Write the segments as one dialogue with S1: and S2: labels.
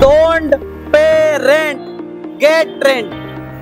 S1: Don't pay rent get rent.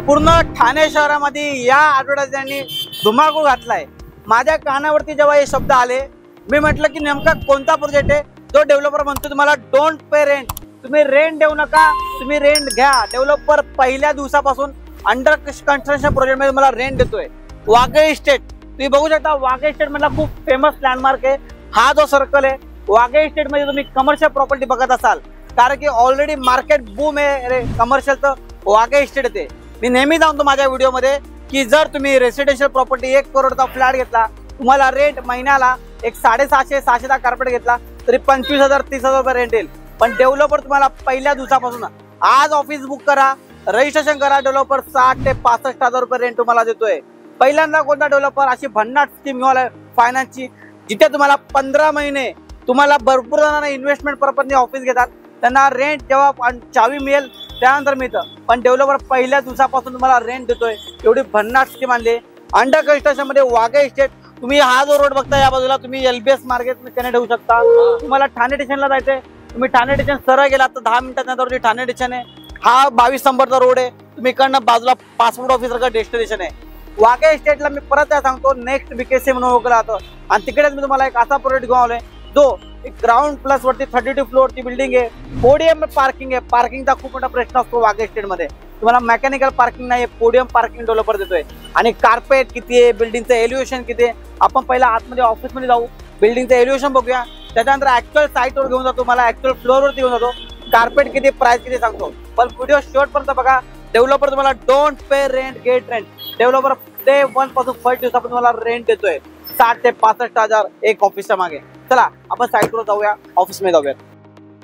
S1: पूर्ण ठाणे शहरामध्ये या ॲडव्हर्टाइजमेंटनी धुमाकूळ घातलाय। माझ्या कानावरती जेव्हा हे शब्द आले, मी म्हटलं की नेमका कोणता प्रोजेक्ट आहे जो डेव्हलपर म्हणतो तुम्हाला डोंट पे रेंट, तुम्ही रेंट देऊ नका, तुम्ही रेंट घ्या। डेव्हलपर पहिल्या दिवसापासून अंडर कन्स्ट्रक्शन प्रोजेक्ट मध्ये मला रेंट देतोय। वाघे इस्टेट तुम्ही बघू शकता, वाघे इस्टेट मधला खूप फेमस लँडमार्क आहे हा जो सर्कल आहे। वाघे इस्टेट मध्ये तुम्ही कमर्शियल प्रॉपर्टी बघत असाल, कारण की ऑलरेडी मार्केट बूम आहे कमर्शियलचं, वाघे इस्टेट येते। मी नेहमी सांगतो माझ्या व्हिडिओमध्ये की जर तुम्ही रेसिडेन्शियल प्रॉपर्टी 1 करोडचा फ्लॅट घेतला, तुम्हाला रेंट महिन्याला एक 750-600 कार्पेट घेतला तरी 25,000-30,000 रुपये रेंट येईल। पण डेव्हलपर तुम्हाला पहिल्या दिवसापासून आज ऑफिस बुक करा, रजिस्ट्रेशन करा, डेव्हलपर 60,000 ते 65,000 रुपये रेंट तुम्हाला देतोय। पहिल्यांदा कोणता डेव्हलपर अशी भन्नाट स्कीम घेऊन फायनान्सची, जिथे तुम्हाला 15 महिने तुम्हाला भरपूर जणांना इन्व्हेस्टमेंट पर्पजने ऑफिस घेतात, त्यांना रेंट जेव्हा चावी मिळेल त्यानंतर मिळतं, पण डेव्हलपर पहिल्या दिवसापासून तुम्हाला रेंट देतोय। एवढी भन्नाट स्कीम आणली अंडर कन्स्ट्रक्शन मध्ये वाघे इस्टेट। तुम्ही हा जो रोड बघता या बाजूला तुम्ही LBS मार्केट कनेक्ट होऊ शकता। तुम्हाला ठाणे स्टेशनला जायचंय, तुम्ही ठाणे स्टेशन सरळ गेलात तर 10 मिनिटांच्या ठाणे स्टेशन आहे। हा 22 नंबरचा रोड आहे, तुम्ही इकडनं बाजूला पासपोर्ट ऑफिसर डेस्टिनेशन आहे। वाघे इस्टेटला मी परत सांगतो नेक्स्ट BKC म्हणून ओळखलं जातं, आणि तिकडेच मी तुम्हाला एक असा प्रोजेक्ट घेऊन आलोय जो एक ग्राउंड प्लस वरती 32 फ्लोअरची बिल्डिंग आहे। पोडियम पार्किंग आहे, पार्किंगचा खूप मोठा प्रश्न असतो वाघे इस्टेट मध्ये, तुम्हाला मेकॅनिकल पार्किंग नाही, पोडियम पार्किंग डेव्हलपर देतोय। आणि कार्पेट किती आहे, बिल्डिंगचं एलिव्हेशन किती आहे, आपण पहिला आतमध्ये ऑफिसमध्ये जाऊ, बिल्डिंगचं एलिव्हेशन बघूया, त्याच्यानंतर ऍक्च्युअल साईटवर घेऊन जातो, मला ऍक्च्युअल फ्लोअरवरती घेऊन जातो, कार्पेट किती, प्राइस किती सांगतो। पण व्हिडिओ शेवटपर्यंत बघा। डेव्हलपर तुम्हाला don't pay rent get rent, developer day 1 पासून फर्स्ट दिवसापासून तुम्हाला रेंट देतोय 60,000 ते 65,000 एक ऑफिसच्या मागे। चला आपण साईटवर जाऊया, ऑफिसमध्ये जाऊया।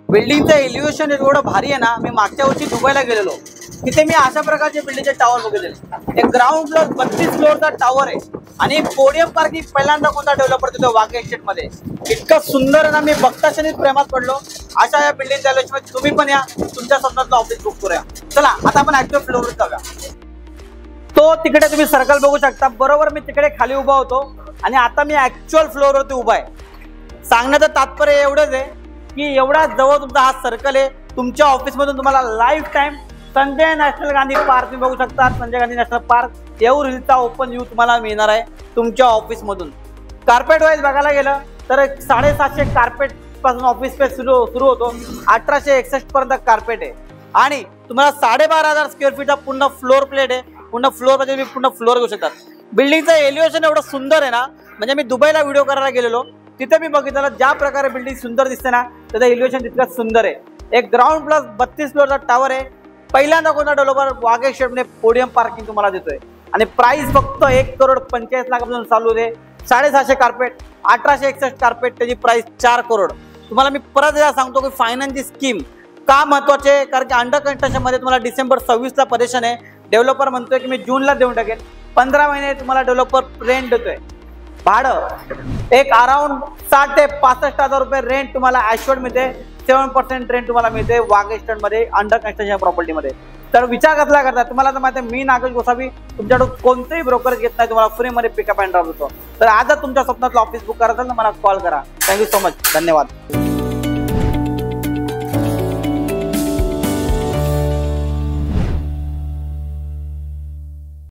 S1: बिल्डिंगचं एलिव्हेशन एवढं भारी आहे ना, मी मागच्या वर्षी दुबईला गेलेलो, तिथे मी अशा प्रकारचे बिल्डिंगचे टावर बघितले। एक ग्राउंड फ्लोअर 32 फ्लोअरचा टावर आहे, आणि पोडियम पार्किंग पहिल्यांदा कोणता डेव्हलपर देतो वाघे इस्टेट मध्ये। इतकं सुंदर आहे ना, मी बघताक्षणीच प्रेमात पडलो। अशा या बिल्डिंगच्या एलिव्हेशन तुम्ही पण या, तुमच्या स्वप्नातलं ऑफिस बुक करूया। चला आता आपण ऍक्च्युअल फ्लोअरवर जाऊया। तो तिकडे तुम्ही सर्कल बघू शकता, बरोबर मी तिकडे खाली उभा होतो, आणि आता मी ऍक्च्युअल फ्लोअरवरती उभा आहे। सांगण्याचं तात्पर्य एवढंच आहे की एवढा जवळ तुमचा हा सर्कल आहे, तुमच्या ऑफिसमधून तुम्हाला lifetime Sanjay national Gandhi park तुम्ही बघू शकता, संजय गांधी नॅशनल पार्क येऊर हिलचा ओपन व्ह्यू तुम्हाला मिळणार आहे तुमच्या ऑफिसमधून। कार्पेट वाईज बघायला गेलं तर 750 कार्पेट पासून ऑफिस स्पेस सुरू होतो, 1861 पर्यंत कार्पेट आहे, आणि तुम्हाला 12,500 स्क्वेअर फीटचा पूर्ण फ्लोअर प्लेट आहे। पूर्ण फ्लोअर मध्ये तुम्ही पूर्ण फ्लोअर घेऊ शकता। बिल्डिंगचं एलिव्हेशन एवढं सुंदर आहे ना, म्हणजे मी दुबईला व्हिडिओ करायला गेलेलो, तिथे मी बघितलं ज्या प्रकारे बिल्डिंग सुंदर दिसते ना, त्याचं एलिव्हेशन तितकंच सुंदर आहे। एक ग्राउंड प्लस 32 फ्लोअरचा टावर आहे। पहिल्यांदा कोणता डेव्हलपर वाघे इस्टेटने पोडियम पार्किंग तुम्हाला देतोय, आणि प्राइस फक्त 1,45,00,000 चालू आहे। 750 कार्पेट, 1861 कार्पेट, त्याची प्राइस 4 करोड। तुम्हाला मी परत एकदा सांगतो की फायनान्सची स्कीम का महत्वाची आहे, कारण की अंडर कन्स्ट्रक्शन मध्ये तुम्हाला डिसेंबर 26ला परेशान आहे। डेव्हलपर म्हणतोय की मी जूनला देऊन टाकेन, 15 महिने तुम्हाला डेव्हलपर रेंट देतोय। भाडं एक अराउंड 60,000 ते 65,000 रुपये रेंट तुम्हाला ॲश्युअर्ड मिळते। 7% रेंट तुम्हाला मिळते वाघे इस्टेट मध्ये अंडर कन्स्ट्रक्शन प्रॉपर्टी मध्ये। तर विचार कसला करता, तुम्हाला तर माहिती आहे मी नागेश गोसावी तुमच्याकडून कोणतेही ब्रोकर घेत नाही, तुम्हाला फ्री मध्ये पिकअप अँड ड्रॉप होतो। तर आजच तुमच्या स्वप्नातलं ऑफिस बुक करायचं ना, मला कॉल करा। थँक्यू सो मच, धन्यवाद।